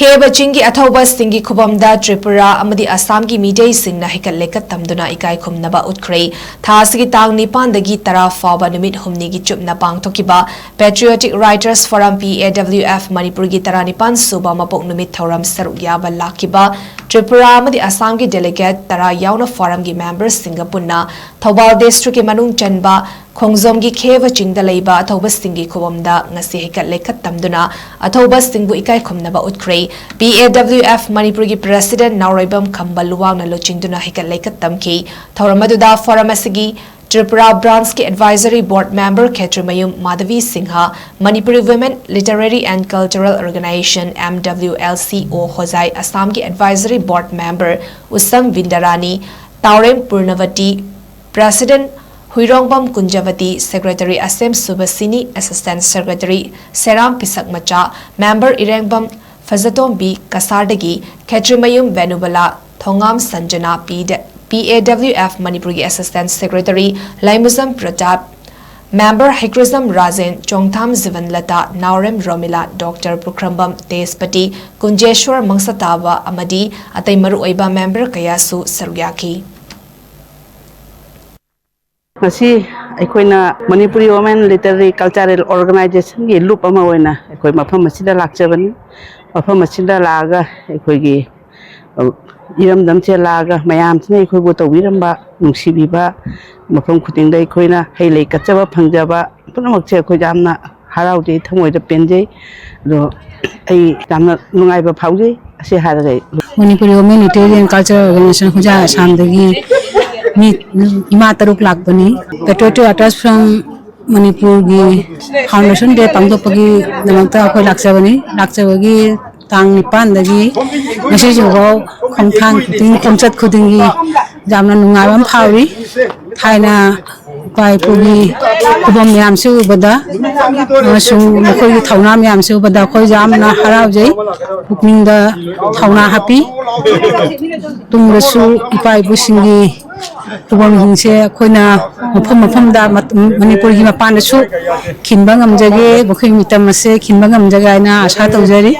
Kheba Chingi Athoubasingi Khubhamda Tripura Amadi Assamgi Meeteisingna Heikat Leikat Tamduna IKAIKHUMNABA UTKHRE Thasigi Tang Nipandagi Tara Faba Numit Humnigi Chupna Pangthokiba Patriotic Writers Forum PAWF Manipurgi Tara Nipan Suba Mapok Numit Thoram Saruk Yaba Lakiba Tripura Amadi Assamgi Delegate Tara Yauna Forum gi members Singapurna Thoubal District ki Manung Chanba Khongzomgi Kheba Chingda Leiba Athoubasingi Khubhamda ngasi Heikat Leikat Tamduna Athoubasingi IKAIKHUMNABA UTKHRE PAWF Manipurgi President Nauribam Kambaluwang na Luchingduna Heikat Leikat Tamki Thoramaduda Forum asigi Tripura Branch ki Advisory Board Member Ketrimayum Madhavi Singha Manipuri Women Literary and Cultural Organization MWLCO Hozai Assamgi Advisory Board Member Usam Vindarani Taurem Purnavati President Huirongbam Kunjavati Secretary Asem Subasini Assistant Secretary Seram Pisakmacha Member Irengbam Fazatom B Kasardagi Ketrimayum Venubala Thongam Sanjana PAWF Manipurgi Assistant Secretary Laimuzam Pratap Member Hikrizam Razen Chongtham Zivanlata Naurem Romila Dr. Pukrambam Tespati Kunjeshwar Mangsataba Amadi Atay Maru Oiba Member Kayasu Sarugyaki Masi aikoina Manipuri Women Literary Cultural Organization gi loop ama oina aikoi mafam masida lakchabani mafam masida laga aikoi gi iram damche laga mayam chine aikoi bo tawiramba nungsibiba mafam khuting dai koina heilei kachaba phangjaba punamak che aikoi jamna haraude thamoi da penjei do ai jamna nungai ba phauji ase haragai Manipuri Women Literary and Cultural Organization Khubhamda Assamgi Ima Taruk Lakbani, Patriotic Writers from Manipur gi Foundation Day Pangdopagi Namanta Koi Laksabagi Tang Nipan Dagi Message Go Khongthang Kuting Khomchat Kudingi Jamna Nungawam Phawi Thaina Pai Pugi Khubam Yamsu Bada Masung Koi Thauna Yamsu Bada Koi Jamna Haraujai Pukninda Thauna Happy Tungrasu Ipai Busingi Khubam hingse khoina mafam da Manipur gi mapan su khinba ngamjage bokhoi mitam ase khinba ngamjaga na asha tawjari